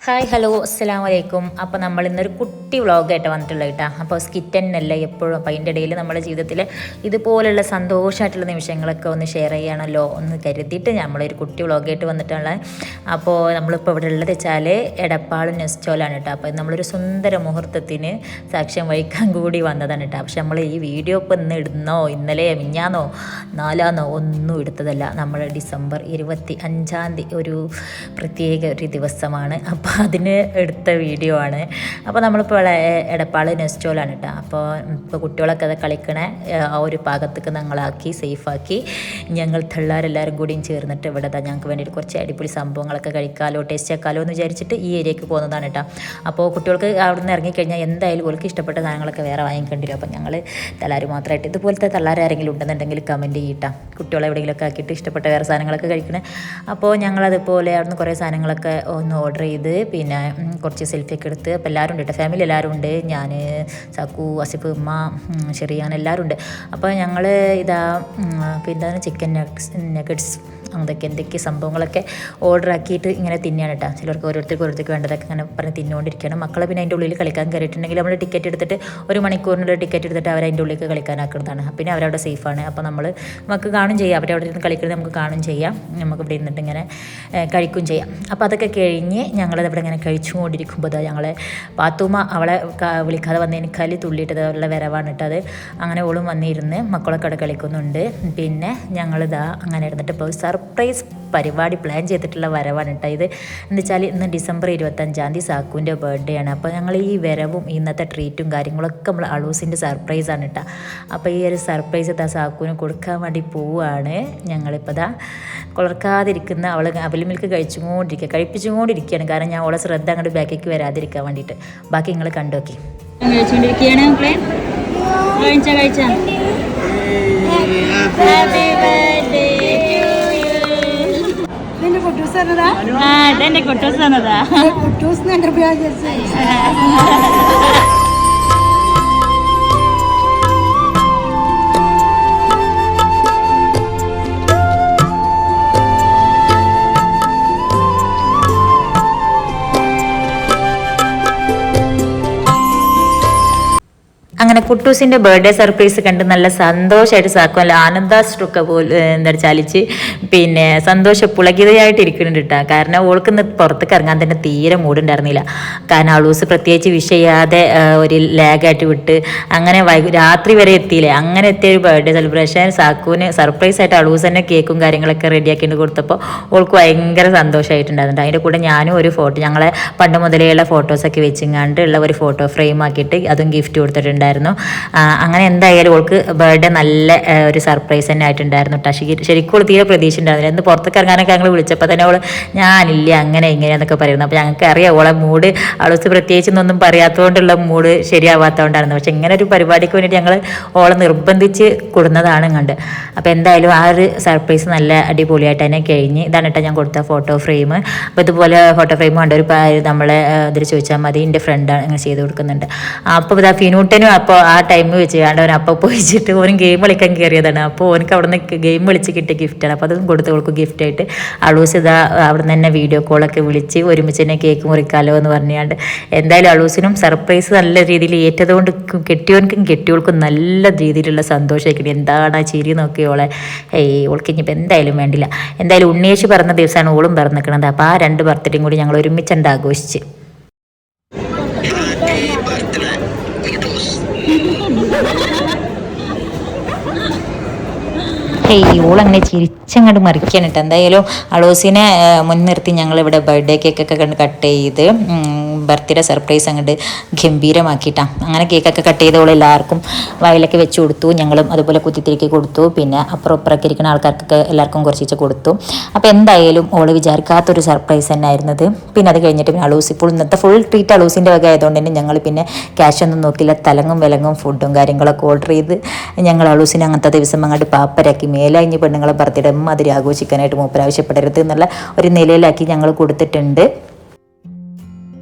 Hi hello അസ്സലാമു അലൈക്കും. അപ്പോൾ നമ്മൾ ഇന്നൊരു കുട്ടി വ്ളോഗായിട്ട് വന്നിട്ടുള്ളത് കേട്ടോ. അപ്പോൾ സ്കിറ്റ് തന്നെയല്ല എപ്പോഴും. അപ്പോൾ അതിൻ്റെ ഇടയിൽ നമ്മുടെ ജീവിതത്തിൽ ഇതുപോലുള്ള സന്തോഷമായിട്ടുള്ള നിമിഷങ്ങളൊക്കെ ഒന്ന് ഷെയർ ചെയ്യണമല്ലോ എന്ന് കരുതിയിട്ട് നമ്മളൊരു കുട്ടി വ്ളോഗായിട്ട് വന്നിട്ടുള്ളത്. അപ്പോൾ നമ്മളിപ്പോൾ ഇവിടെ ഉള്ളത് വെച്ചാൽ എടപ്പാൾ നെസ്റ്റോലാണ് കേട്ടോ. അപ്പോൾ നമ്മളൊരു സുന്ദര മുഹൂർത്തത്തിന് സാക്ഷ്യം വഹിക്കാൻ കൂടി വന്നതാണ് കേട്ടോ. പക്ഷെ നമ്മൾ ഈ വീഡിയോ ഇപ്പോൾ ഇന്ന് ഇടുന്നോ ഇന്നലെ മിഞ്ഞാന്നോ നാലാന്നോ ഒന്നും എടുത്തതല്ല. നമ്മൾ ഡിസംബർ 25 ഒരു പ്രത്യേക ഒരു ദിവസമാണ്. അപ്പോൾ അതിന് എടുത്ത വീഡിയോ ആണ്. അപ്പോൾ നമ്മളിപ്പോൾ എടപ്പാൾ നെസ്റ്റോലാണ് കേട്ടോ. അപ്പോൾ ഇപ്പോൾ കുട്ടികളൊക്കെ അത് കളിക്കണ ആ ഒരു ഭാഗത്തേക്ക് ഞങ്ങളാക്കി സേഫാക്കി ഞങ്ങൾ തള്ളാരെല്ലാവരും കൂടിയും ചേർന്നിട്ട് ഇവിടെ ഞങ്ങൾക്ക് വേണ്ടിയിട്ട് കുറച്ച് അടിപൊളി സംഭവങ്ങളൊക്കെ കഴിക്കാമല്ലോ ടേസ്റ്റ് ആക്കാമല്ലോ എന്ന് വിചാരിച്ചിട്ട് ഈ ഏരിയക്ക് പോകുന്നതാണ് കേട്ടോ. അപ്പോൾ കുട്ടികൾക്ക് അവിടെ നിന്ന് ഇറങ്ങിക്കഴിഞ്ഞാൽ എന്തായാലും അവർക്ക് ഇഷ്ടപ്പെട്ട സാധനങ്ങളൊക്കെ വേറെ വാങ്ങിക്കേണ്ടി വരും. അപ്പോൾ ഞങ്ങൾ തള്ളാർ മാത്രമായിട്ട് ഇതുപോലത്തെ തള്ളാർ ആരെങ്കിലും ഉണ്ടെന്നുണ്ടെങ്കിൽ കമൻറ്റ് ചെയ്യട്ടാ. കുട്ടികളെ എവിടെയെങ്കിലുമൊക്കെ ആക്കിയിട്ട് ഇഷ്ടപ്പെട്ട വേറെ സാധനങ്ങളൊക്കെ കഴിക്കണേ. അപ്പോൾ ഞങ്ങളതുപോലെ അവിടെ നിന്ന് കുറേ സാധനങ്ങളൊക്കെ ഒന്ന് ഓർഡർ ചെയ്ത് പിന്നെ കുറച്ച് സെൽഫിയൊക്കെ എടുത്ത്. അപ്പോൾ എല്ലാവരും ഉണ്ട് കേട്ടോ, ഫാമിലി എല്ലാവരും ഉണ്ട്. ഞാൻ സാക്കു അസിഫ് ഉമ്മ ഷെറിയാൻ എല്ലാവരും ഉണ്ട്. അപ്പോൾ ഞങ്ങൾ ഇതാ പിന്നെ ചിക്കൻ നഗറ്റ്സ് എന്തൊക്കെ സംഭവങ്ങളൊക്കെ ഓർഡർ ആക്കിയിട്ട് ഇങ്ങനെ തിന്നാണ് കേട്ടോ. ചിലർക്ക് ഓരോരുത്തർക്ക് വേണ്ടതൊക്കെ ഇങ്ങനെ പറഞ്ഞ് തിന്നുകൊണ്ടിരിക്കണം. മക്കളെ പിന്നെ അതിൻ്റെ ഉള്ളിൽ കളിക്കാൻ കയറിയിട്ടുണ്ടെങ്കിൽ നമ്മൾ ടിക്കറ്റ് എടുത്തിട്ട് ഒരു മണിക്കൂറിനുള്ള ടിക്കറ്റ് എടുത്തിട്ട് അവർ അതിൻ്റെ ഉള്ളിലേക്ക് കളിക്കാനാക്കുന്നതാണ്. പിന്നെ അവരവിടെ സേഫാണ്. അപ്പോൾ നമുക്ക് കാണും ചെയ്യാം, അവരവിടെ ഇരുന്ന് കളിക്കുന്നത് നമുക്ക് കാണും ചെയ്യാം, നമുക്ക് ഇവിടെ ഇരുന്നിട്ട് ഇങ്ങനെ കഴിക്കും ചെയ്യാം. അപ്പോൾ അതൊക്കെ കഴിഞ്ഞ് ഞങ്ങളത് ഇവിടെ ഇങ്ങനെ കഴിച്ചുകൊണ്ടിരിക്കുമ്പോൾ ഞങ്ങളെ പാത്തുമ്മ അവളെ വിളിക്കാതെ വന്നതിന് കലി തുള്ളിയിട്ടത് അവളുടെ വരവാണ് ഇട്ടത്. അങ്ങനെ ഓളും വന്നിരുന്ന് മക്കളൊക്കെ അവിടെ കളിക്കുന്നുണ്ട്. പിന്നെ ഞങ്ങളിതാ അങ്ങനെ ഇരുന്നിട്ട് ഇപ്പോൾ സർപ്രൈസ് പരിപാടി പ്ലാൻ ചെയ്തിട്ടുള്ള വരവാണ് കേട്ടോ. ഇത് എന്ന് വെച്ചാൽ ഇന്ന് ഡിസംബർ 25 സാക്കുവിൻ്റെ ബർത്ത്ഡേ ആണ്. അപ്പോൾ ഞങ്ങൾ ഈ വരവും ഇന്നത്തെ ട്രീറ്റും കാര്യങ്ങളൊക്കെ നമ്മൾ അളൂസിൻ്റെ സർപ്രൈസാണ് കേട്ടോ. അപ്പോൾ ഈ ഒരു സർപ്രൈസ് സാക്കുവിന് കൊടുക്കാൻ വേണ്ടി പോവുകയാണ്. ഞങ്ങളിപ്പോൾ ഇതാ കുളർക്കാതിരിക്കുന്ന അവൾ അവൽ മിൽക്ക് കഴിപ്പിച്ചുകൊണ്ടിരിക്കുകയാണ്. കാരണം ഞാൻ അവളെ ശ്രദ്ധ അങ്ങോട്ട് ബാക്കിലേക്ക് വരാതിരിക്കാൻ വേണ്ടിയിട്ട്. ബാക്കി നിങ്ങൾ കണ്ടു നോക്കി. ഇതെന്റെ കുട്ടൂസ് തന്നതാ. അങ്ങനെ കുട്ടൂസിൻ്റെ ബർത്ത്ഡേ സർപ്രൈസ് കണ്ട് നല്ല സന്തോഷമായിട്ട് സാക്കും അല്ല ആനന്ദാശ്രുക്ക പോലെ ചാലിച്ച് പിന്നെ സന്തോഷം പുളകിതയായിട്ട് ഇരിക്കുന്നുണ്ട് കേട്ടോ. കാരണം ഓൾക്ക് പുറത്തേക്ക് ഇറങ്ങാൻ തന്നെ തീരെ മൂടുണ്ടായിരുന്നില്ല. കാരണം അളൂസ് പ്രത്യേകിച്ച് വിഷയാതെ ഒരു ലാഗായിട്ട് വിട്ട് അങ്ങനെ രാത്രി വരെ എത്തിയില്ലേ. അങ്ങനെ എത്തിയ ഒരു ബർത്ത്ഡേ സെലിബ്രേഷൻ സാക്കുവിന് സർപ്രൈസ് ആയിട്ട് അളൂസ് തന്നെ കേക്കും കാര്യങ്ങളൊക്കെ റെഡിയാക്കിയിട്ട് കൊടുത്തപ്പോൾ ഓൾക്ക് ഭയങ്കര സന്തോഷമായിട്ടുണ്ടായിരുന്നു. അതിൻ്റെ കൂടെ ഞാനും ഒരു ഫോട്ടോ ഞങ്ങളെ പണ്ട് മുതലേയുള്ള ഫോട്ടോസൊക്കെ വെച്ചിങ്ങാണ്ട് ഉള്ള ഒരു ഫോട്ടോ ഫ്രെയിം ആക്കിയിട്ട് അതും ഗിഫ്റ്റ് കൊടുത്തിട്ടുണ്ടായിരുന്നു. അങ്ങനെ എന്തായാലും ഓൾക്ക് ബർത്ത്ഡേ നല്ല ഒരു സർപ്രൈസ് തന്നെ ആയിട്ടുണ്ടായിരുന്നു കേട്ടോ. ശരിക്കും തീരെ പ്രതീക്ഷ ഉണ്ടായിരുന്നില്ല. എന്ത് പുറത്തേക്ക് ഇറങ്ങാനൊക്കെ ഞങ്ങൾ വിളിച്ചപ്പോൾ തന്നെ അവൾ ഞാനില്ല അങ്ങനെ ഇങ്ങനെയെന്നൊക്കെ പറയുന്നു. അപ്പോൾ ഞങ്ങൾക്ക് അറിയാം ഓളെ മൂഡ് അളൂസ് പ്രത്യേകിച്ചൊന്നും പറയാത്തതുകൊണ്ടുള്ള മൂഡ് ശരിയാവാത്തതുകൊണ്ടായിരുന്നു. പക്ഷെ ഇങ്ങനെ ഒരു പരിപാടിക്ക് വേണ്ടിയിട്ട് ഞങ്ങൾ ഓളെ നിർബന്ധിച്ച് കൊടുന്നതാണ് കണ്ട്. അപ്പോൾ എന്തായാലും ആ ഒരു സർപ്രൈസ് നല്ല അടിപൊളിയായിട്ട് തന്നെ കഴിഞ്ഞ്. ഇതാണ് കേട്ടോ ഞാൻ കൊടുത്ത ഫോട്ടോ ഫ്രെയിം. അപ്പോൾ ഇതുപോലെ ഫോട്ടോ ഫ്രെയിം കണ്ട ഒരു നമ്മളെ ഇതിൽ ചോദിച്ചാൽ മതി, എൻ്റെ ഫ്രണ്ടാണ് ഇങ്ങനെ ചെയ്ത് കൊടുക്കുന്നുണ്ട്. അപ്പോൾ ഇതാ ഫിനൂട്ടനും അപ്പോൾ ആ ടൈം വെച്ച് കണ്ട് അവൻ അപ്പോൾ പോയിച്ചിട്ട് ഓനും ഗെയിം കളിക്കാൻ കയറിയതാണ്. അപ്പോൾ ഓനക്ക് അവിടെ നിന്ന് ഗെയിം വിളിച്ച് കിട്ടിയ ഗിഫ്റ്റാണ്. അപ്പോൾ അതും കൊടുത്ത് കൊടുക്കും ഗിഫ്റ്റായിട്ട്. അളൂസ് ഇതാ അവിടെ നിന്ന് തന്നെ വീഡിയോ കോളൊക്കെ വിളിച്ച് ഒരുമിച്ച് തന്നെ കേക്ക് മുറിക്കാലോ എന്ന് പറഞ്ഞാണ്ട് എന്തായാലും അളൂസിനും സർപ്രൈസ് നല്ല രീതിയിൽ ഏറ്റതുകൊണ്ട് കെട്ടിയോൻക്കും കെട്ടിയോൾക്കും നല്ല രീതിയിലുള്ള സന്തോഷമായിരിക്കും. എന്താണ് ആ ചിരി നോക്കിയോളെ. ഓൾക്ക് ഇനിയിപ്പോൾ എന്തായാലും വേണ്ടില്ല. എന്തായാലും ഉണ്ണിയേശു പറഞ്ഞ ദിവസമാണ് ഓളും പറഞ്ഞിരിക്കണത്. അപ്പോൾ ആ 2 ബർത്ത്ഡേയും കൂടി ഞങ്ങൾ ഒരുമിച്ചുണ്ട് ആഘോഷിച്ച്. ഓളങ്ങനെ ചിരിച്ചങ്ങോട്ട് മറിക്കാൻ കേട്ടോ. എന്തായാലും അളൂസിനെ മുൻനിർത്തി ഞങ്ങളിവിടെ ബർത്ത്ഡേ കേക്കൊക്കെ കട്ട് ചെയ്ത് ബർത്ത്ഡേ സർപ്രൈസ് അങ്ങോട്ട് ഗംഭീരമാക്കിയിട്ടാണ്. അങ്ങനെ കേക്കൊക്കെ കട്ട് ചെയ്തോളം എല്ലാവർക്കും വയലൊക്കെ വെച്ച് കൊടുത്തു. ഞങ്ങളും അതുപോലെ കുത്തിത്തിരിക്കി കൊടുത്തു. പിന്നെ അപ്പുറമൊക്കെ ഇരിക്കുന്ന ആൾക്കാർക്കൊക്കെ എല്ലാവർക്കും കുറച്ച് കൊടുത്തു. അപ്പോൾ എന്തായാലും ഓള് വിചാരിക്കാത്തൊരു സർപ്രൈസ് തന്നെ ആയിരുന്നത്. പിന്നെ അത് കഴിഞ്ഞിട്ട് പിന്നെ അളൂസ് ഇപ്പോൾ ഇന്നത്തെ ഫുൾ ട്രീറ്റ് അളൂസിൻ്റെ വക ആയതുകൊണ്ട് തന്നെ ഞങ്ങൾ പിന്നെ ക്യാഷ് ഒന്നും നോക്കില്ല. തലങ്ങും വിലങ്ങും ഫുഡും കാര്യങ്ങളൊക്കെ ഓർഡർ ചെയ്ത് ഞങ്ങൾ അളൂസിനെ അങ്ങനത്തെ ദിവസം അങ്ങോട്ട് പാപ്പരാക്കി മേലഴിഞ്ഞ് പെണ്ണുങ്ങളെ ബർത്ത്ഡേ അതിൽ ആഘോഷിക്കാനായിട്ട് മൂപ്പർ ആവശ്യപ്പെടരുത് എന്നുള്ള ഒരു നിലയിലാക്കി ഞങ്ങൾ കൊടുത്തിട്ടുണ്ട്.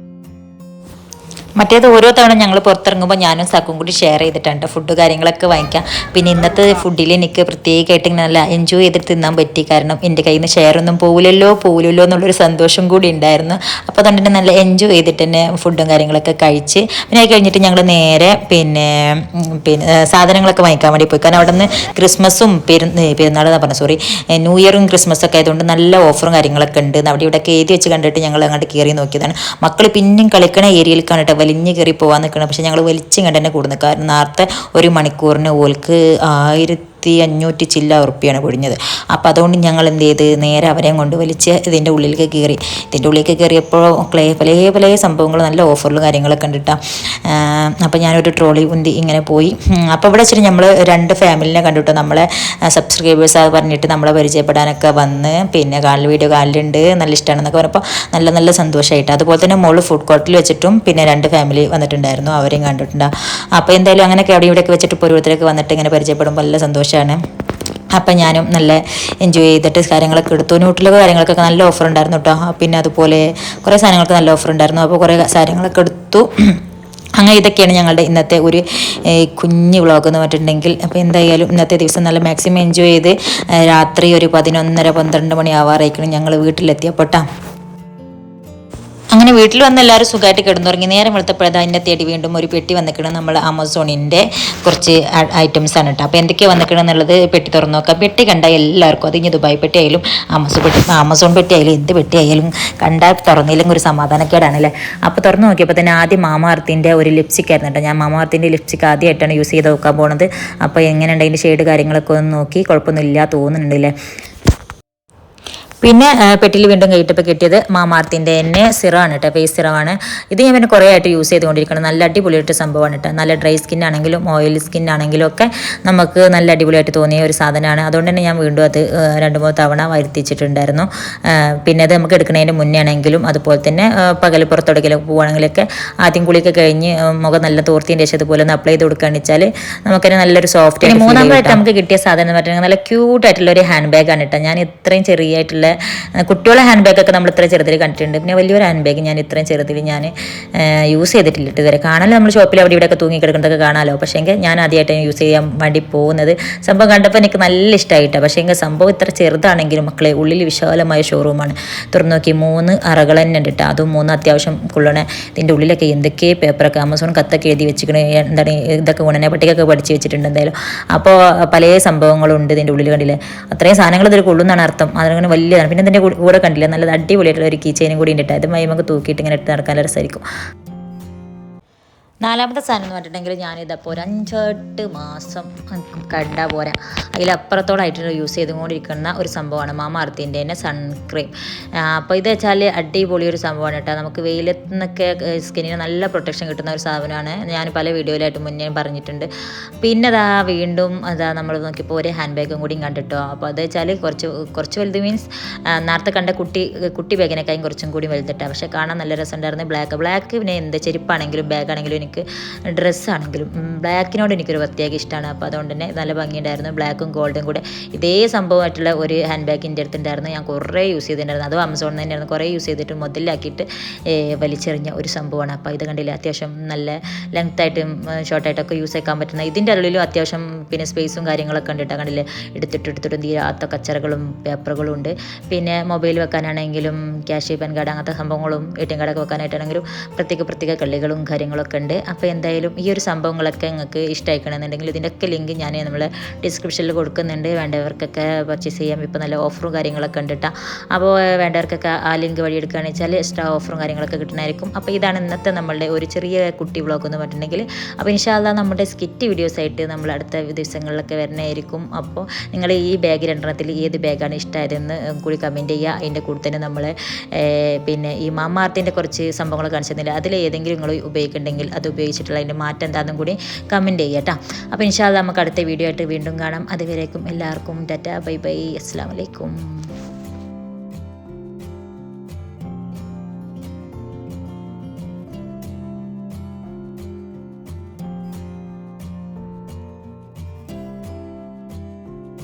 മറ്റേത് ഓരോ തവണ ഞങ്ങൾ പുറത്തിറങ്ങുമ്പോൾ ഞാനും സക്കും കൂടി ഷെയർ ചെയ്തിട്ടുണ്ട് ഫുഡ് കാര്യങ്ങളൊക്കെ വാങ്ങിക്കാം. പിന്നെ ഇന്നത്തെ ഫുഡിൽ എനിക്ക് പ്രത്യേകമായിട്ട് നല്ല എൻജോയ് ചെയ്തിട്ട് തിന്നാൻ പറ്റി. കാരണം എൻ്റെ കയ്യിൽ നിന്ന് ഷെയർ ഒന്നും പോവില്ലല്ലോ എന്നുള്ളൊരു സന്തോഷം കൂടി ഉണ്ടായിരുന്നു. അപ്പോൾ അതുകൊണ്ട് തന്നെ നല്ല എൻജോയ് ചെയ്തിട്ട് തന്നെ ഫുഡും കാര്യങ്ങളൊക്കെ കഴിച്ച് പിന്നെ അത് കഴിഞ്ഞിട്ട് ഞങ്ങൾ നേരെ പിന്നെ സാധനങ്ങളൊക്കെ വാങ്ങിക്കാൻ വേണ്ടി പോയി. കാരണം അവിടെ നിന്ന് ക്രിസ്മസും പെരുന്നാളെന്ന് പറഞ്ഞു ന്യൂ ഇയറും ക്രിസ്മസൊക്കെ ആയതുകൊണ്ട് നല്ല ഓഫറും കാര്യങ്ങളൊക്കെ ഉണ്ട്. അവിടെ ഇവിടെയൊക്കെ എഴുതി വെച്ച് കണ്ടിട്ട് ഞങ്ങൾ അങ്ങോട്ട് കയറി നോക്കിയതാണ്. മക്കൾ പിന്നെയും കളിക്കണ ഏരിയയിൽ കണ്ടിട്ട് വലിഞ്ഞ് കയറി പോകാൻ നിൽക്കണം. പക്ഷെ ഞങ്ങൾ വലിച്ചും കണ്ട് തന്നെ കൂടുന്നത്. കാരണം നേരത്തെ 1 മണിക്കൂറിന് ഓൽക്ക് 1500 ചില്ല ഉറുപ്പിയാണ് പൊടിഞ്ഞത്. അപ്പോൾ അതുകൊണ്ട് ഞങ്ങൾ എന്ത് ചെയ്ത് നേരെ അവരെയും കൊണ്ട് വലിച്ച് ഇതിൻ്റെ ഉള്ളിലേക്ക് കയറി. ഇതിൻ്റെ ഉള്ളിലേക്ക് കയറിയപ്പോൾ പല സംഭവങ്ങൾ നല്ല ഓഫറിലും കാര്യങ്ങളൊക്കെ കണ്ടിട്ടാണ്. അപ്പോൾ ഞാനൊരു ട്രോളി ഉന്തി ഇങ്ങനെ പോയി. അപ്പോൾ ഇവിടെ വെച്ചിട്ട് നമ്മൾ 2 ഫാമിലിനെ കണ്ടിട്ടോ. നമ്മളെ സബ്സ്ക്രൈബേഴ്സ് അത് പറഞ്ഞിട്ട് നമ്മളെ പരിചയപ്പെടാനൊക്കെ വന്ന് പിന്നെ വീഡിയോ കാലിലുണ്ട് നല്ല ഇഷ്ടമാണെന്നൊക്കെ പറഞ്ഞപ്പോൾ നല്ല സന്തോഷമായിട്ട്. അതുപോലെ തന്നെ മോള് ഫുഡ് കോർട്ടിൽ വെച്ചിട്ടും പിന്നെ 2 ഫാമിലി വന്നിട്ടുണ്ടായിരുന്നു, അവരെയും കണ്ടിട്ടുണ്ട്. അപ്പോൾ എന്തായാലും അങ്ങനെയൊക്കെ അവിടെ ഇവിടെയൊക്കെ വെച്ചിട്ട് ഇപ്പോൾ ഓരോരുത്തരൊക്കെ വന്നിട്ട് ഇങ്ങനെ പരിചയപ്പെടുമ്പോൾ നല്ല സന്തോഷമാണ്. അപ്പം ഞാനും നല്ല എൻജോയ് ചെയ്തിട്ട് കാര്യങ്ങളൊക്കെ എടുത്തു. ന്യൂട്രലൊക്കെ കാര്യങ്ങൾക്കൊക്കെ നല്ല ഓഫർ ഉണ്ടായിരുന്നു കേട്ടോ. പിന്നെ അതുപോലെ കുറേ സാധനങ്ങൾക്ക് നല്ല ഓഫർ ഉണ്ടായിരുന്നു. അപ്പോൾ കുറേ സാധനങ്ങളൊക്കെ എടുത്തു. അങ്ങനെ ഇതൊക്കെയാണ് ഞങ്ങളുടെ ഇന്നത്തെ ഒരു കുഞ്ഞ് വ്ളോഗ് എന്ന് പറഞ്ഞിട്ടുണ്ടെങ്കിൽ. അപ്പോൾ എന്തായാലും ഇന്നത്തെ ദിവസം നല്ല മാക്സിമം എൻജോയ് ചെയ്ത് രാത്രി ഒരു 11:30-12 മണി ആവാറായിരിക്കണം ഞങ്ങൾ വീട്ടിലെത്തിയപ്പോൾ കേട്ടോ. അങ്ങനെ വീട്ടിൽ വന്ന് എല്ലാവരും സുഖമായിട്ട് കിടന്നുറങ്ങി. നേരം വെളുത്തപ്പോഴത് അതിൻ്റെ തേടി വീണ്ടും ഒരു പെട്ടി വന്നിക്കണം. നമ്മൾ ആമസോണിൻ്റെ കുറച്ച് ഐറ്റംസ് ആണ് കേട്ടോ. അപ്പോൾ എന്തൊക്കെയാണ് വന്നിക്കണം എന്നുള്ളത് പെട്ടി തുറന്നു നോക്കാം. പെട്ടി കണ്ടാൽ എല്ലാവർക്കും, അത് ഇനി ദുബായ് പെട്ടി ആയാലും ആമസോൺ പെട്ടി ആയാലും എന്ത് പെട്ടി ആയാലും കണ്ടാൽ തുറന്നില്ലെങ്കിൽ ഒരു സമാധാനക്കേടാണല്ലേ. അപ്പോൾ തുറന്നു നോക്കിയപ്പോൾ തന്നെ ആദ്യം മാമാർത്തിൻ്റെ ഒരു ലിപ്സ്റ്റിക് ആയിരുന്നു കേട്ടോ. ഞാൻ മാമാർത്തിൻ്റെ ലിപ്സ്റ്റിക് ആദ്യമായിട്ടാണ് യൂസ് ചെയ്ത് നോക്കാൻ പോകുന്നത്. അപ്പോൾ എങ്ങനെയുണ്ട് അതിൻ്റെ ഷെയ്ഡ് കാര്യങ്ങളൊക്കെ ഒന്ന് നോക്കി, കുഴപ്പമൊന്നുമില്ല തോന്നുന്നുണ്ടല്ലേ. പിന്നെ പെട്ടിയിൽ വീണ്ടും കയറ്റപ്പോൾ കിട്ടിയത് മാമാർത്തിൻ്റെ തന്നെ സിറാണ് കേട്ടോ, ഫേസ് സിറമാണ്. ഇത് ഞാൻ പിന്നെ കുറേ ആയിട്ട് യൂസ് ചെയ്തുകൊണ്ടിരിക്കണം. നല്ല അടിപൊളിയായിട്ട് സംഭവമാണ് കേട്ടോ. നല്ല ഡ്രൈ സ്കിന്നാണെങ്കിലും ഓയിൽ സ്കിന്നാണെങ്കിലും ഒക്കെ നമുക്ക് നല്ല അടിപൊളിയായിട്ട് തോന്നിയ ഒരു സാധനമാണ്. അതുകൊണ്ട് തന്നെ ഞാൻ വീണ്ടും അത് 2-3 തവണ വരുത്തിച്ചിട്ടുണ്ടായിരുന്നു. പിന്നെ അത് നമുക്ക് എടുക്കുന്നതിന് മുന്നേ ആണെങ്കിലും അതുപോലെ തന്നെ പകൽ പുറത്തെടുക്കലൊക്കെ പോവുകയാണെങ്കിലൊക്കെ ആദ്യം കുളിയൊക്കെ കഴിഞ്ഞ് മുഖം നല്ല തോർത്തിൻ്റെ ശേഷം അതുപോലെ ഒന്ന് അപ്ലൈ ചെയ്ത് കൊടുക്കുകയാണെന്ന് വെച്ചാൽ നമുക്കതിന് നല്ലൊരു സോഫ്റ്റ്. മൂന്നാമതായിട്ട് നമുക്ക് കിട്ടിയ സാധനം എന്ന് പറഞ്ഞാൽ നല്ല ക്യൂട്ടായിട്ടുള്ള ഒരു ഹാൻഡ് ബാഗാണ് കേട്ടോ. ഞാൻ ഇത്രയും ചെറിയായിട്ടുള്ള കുട്ടികളുടെ ഹാൻഡ് ബാഗൊക്കെ നമ്മൾ ഇത്ര ചെറുതിൽ കണ്ടിട്ടുണ്ട്. പിന്നെ വലിയൊരു ഹാൻഡ് ബാഗ് ഞാൻ ഇത്രയും ചെറുതിൽ ഞാൻ യൂസ് ചെയ്തിട്ടില്ല ഇതുവരെ. കാണാമല്ലോ നമ്മൾ ഷോപ്പിൽ അവിടെ ഇവിടെയൊക്കെ തൂങ്ങി കിടക്കുന്നതൊക്കെ കാണാമല്ലോ. പക്ഷേ എങ്കിൽ ഞാൻ ആദ്യമായിട്ടാണ് യൂസ് ചെയ്യാൻ വേണ്ടി പോകുന്നത്. സംഭവം കണ്ടപ്പോൾ എനിക്ക് നല്ല ഇഷ്ടമായിട്ടാണ്. പക്ഷേ എങ്കിൽ സംഭവം ഇത്ര ചെറുതാണെങ്കിലും മക്കളെ ഉള്ളിൽ വിശാലമായ ഷോറൂമാണ്. തുറന്നു നോക്കി 3 അറകൾ തന്നെ ഉണ്ട് കേട്ടോ. അതും 3 അത്യാവശ്യം കൊള്ളണ. ഇതിൻ്റെ ഉള്ളിലൊക്കെ എന്തൊക്കെ പേപ്പറൊക്കെ ആമസോൺ കത്തൊക്കെ എഴുതി വെച്ചിരിക്കണേ, എന്താണ് ഇതൊക്കെ ഗുണനെ പട്ടികയൊക്കെ പഠിച്ച് വെച്ചിട്ടുണ്ട് എന്തായാലും. അപ്പോൾ പല സംഭവങ്ങളും ഉണ്ട് ഇതിൻ്റെ ഉള്ളിൽ. കണ്ടില്ലേ, അത്രയും സാധനങ്ങൾ ഇതിൽ കൊള്ളുന്നതാണ് അർത്ഥം. അതങ്ങനെ വലിയ. പിന്നെ ഇതിൻ്റെ കൂടെ കണ്ടില്ല നല്ല അടിപൊളിയായിട്ടുള്ള ഒരു കീ ചെയിനും കൂടി ഉണ്ട്. അത് നമുക്ക് തൂക്കിയിട്ട് ഇങ്ങനെ എടുത്ത് നടക്കാൻ രസമായിരിക്കും. 4ാമത്തെ സാധനം എന്ന് പറഞ്ഞിട്ടുണ്ടെങ്കിൽ ഞാനിതപ്പോൾ ഒരു 5-8 മാസം കണ്ടാൽ പോരാ, അതിലപ്പുറത്തോളമായിട്ട് യൂസ് ചെയ്തുകൊണ്ടിരിക്കുന്ന ഒരു സംഭവമാണ് മാമാർത്തിൻ്റെ തന്നെ സൺക്രീം. അപ്പോൾ ഇത് വെച്ചാൽ അടിപൊളി ഒരു സംഭവമാണ് കേട്ടോ. നമുക്ക് വെയിലത്ത് നിന്നൊക്കെ സ്കിന്നിന് നല്ല പ്രൊട്ടക്ഷൻ കിട്ടുന്ന ഒരു സാധനമാണ്. ഞാൻ പല വീഡിയോയിലായിട്ട് മുന്നേ പറഞ്ഞിട്ടുണ്ട്. പിന്നെ വീണ്ടും നമ്മൾ നോക്കിയപ്പോൾ ഒരു ഹാൻഡ് ബാഗും കൂടിയും കണ്ടിട്ടോ. അപ്പോൾ അത് വെച്ചാൽ കുറച്ച് വലുത് മീൻസ് നേരത്തെ കണ്ട കുട്ടി ബാഗിനേക്കാളും കുറച്ചും കൂടി വലുതിട്ടാണ്. പക്ഷേ കാണാൻ നല്ല രസമുണ്ടായിരുന്നു. ബ്ലാക്ക് പിന്നെ എന്ത് ചെരുപ്പാണെങ്കിലും ബാഗാണെങ്കിലും എനിക്ക് ഡ്രസ്സാണെങ്കിലും ബ്ലാക്കിനോട് എനിക്കൊരു പ്രത്യേക ഇഷ്ടമാണ്. അപ്പോൾ അതുകൊണ്ട് തന്നെ നല്ല ഭംഗിയുണ്ടായിരുന്നു. ബ്ലാക്കും ഗോൾഡും കൂടെ ഇതേ സംഭവമായിട്ടുള്ള ഒരു ഹാൻഡ് ബാഗ് എൻ്റെ അടുത്തുണ്ടായിരുന്നു. ഞാൻ കുറേ യൂസ് ചെയ്തിട്ടുണ്ടായിരുന്നു. അതും ആമസോണിൽ തന്നെയായിരുന്നു. കുറേ യൂസ് ചെയ്തിട്ട് മുതലാക്കിയിട്ട് വലിച്ചെറിഞ്ഞ ഒരു സംഭവമാണ്. അപ്പോൾ ഇത് കണ്ടില്ല, അത്യാവശ്യം നല്ല ലെങ്ത്തായിട്ടും ഷോർട്ടായിട്ടൊക്കെ യൂസ് ചെയ്യാൻ പറ്റുന്ന. ഇതിൻ്റെ ഉള്ളിലും അത്യാവശ്യം പിന്നെ സ്പേസും കാര്യങ്ങളൊക്കെ ഉണ്ട് കേട്ടോ. കണ്ടില്ലേ, എടുത്തിട്ടും തീരാത്ത കച്ചറകളും പേപ്പറുകളും ഉണ്ട്. പിന്നെ മൊബൈൽ വെക്കാനാണെങ്കിലും ക്യാഷ് പാൻ കാർഡ് അങ്ങനത്തെ സംഭവങ്ങളും ATM കാർഡൊക്കെ വെക്കാനായിട്ടാണെങ്കിലും പ്രത്യേക കളികളും കാര്യങ്ങളൊക്കെ ഉണ്ട്. അപ്പോൾ എന്തായാലും ഈ ഒരു സംഭവങ്ങളൊക്കെ നിങ്ങൾക്ക് ഇഷ്ടമായിക്കണമെന്നുണ്ടെങ്കിൽ ഇതിൻ്റെയൊക്കെ ലിങ്ക് ഞാൻ നമ്മൾ ഡിസ്ക്രിപ്ഷനിൽ കൊടുക്കുന്നുണ്ട്. വേണ്ടവർക്കൊക്കെ പർച്ചേസ് ചെയ്യാം. ഇപ്പോൾ നല്ല ഓഫറും കാര്യങ്ങളൊക്കെ ഉണ്ട് കേട്ടോ. അപ്പോൾ വേണ്ടവർക്കൊക്കെ ആ ലിങ്ക് വഴി എടുക്കുകയാണെന്ന് വെച്ചാൽ എക്സ്ട്രാ ഓഫറും കാര്യങ്ങളൊക്കെ കിട്ടുന്നതായിരിക്കും. അപ്പോൾ ഇതാണ് ഇന്നത്തെ നമ്മളുടെ ഒരു ചെറിയ കുട്ടി വ്ളോഗ് എന്ന് പറഞ്ഞിട്ടുണ്ടെങ്കിൽ. അപ്പോൾ ഇൻഷാ അല്ലാഹ് നമ്മുടെ സ്കിറ്റ് വീഡിയോസായിട്ട് നമ്മൾ അടുത്ത ദിവസങ്ങളിലൊക്കെ വരുന്നതായിരിക്കും. അപ്പോൾ നിങ്ങൾ ഈ ബാഗ് 2 ഏത് ബാഗാണ് ഇഷ്ടമായതെന്ന് കൂടി കമൻറ്റ് ചെയ്യുക. അതിൻ്റെ കൂടെ തന്നെ നമ്മൾ പിന്നെ ഈ മാമാർത്തിൻ്റെ കുറച്ച് സംഭവങ്ങൾ കാണിച്ചിരുന്നില്ല, അതിൽ ഏതെങ്കിലും നിങ്ങൾ ഉപയോഗിക്കുന്നുണ്ടെങ്കിൽ അത് ഉപയോഗിച്ചിട്ടുള്ള അതിൻ്റെ മാറ്റം എന്താണെന്നും കൂടി കമൻറ്റ് ചെയ്യുക കേട്ടോ. അപ്പോൾ ഇൻഷാ അല്ലാഹ് നമുക്ക് അടുത്ത വീഡിയോ ആയിട്ട് വീണ്ടും കാണാം. അതുവരേക്കും എല്ലാവർക്കും ടാറ്റാ, ബൈ ബൈ, അസ്സലാമു അലൈക്കും.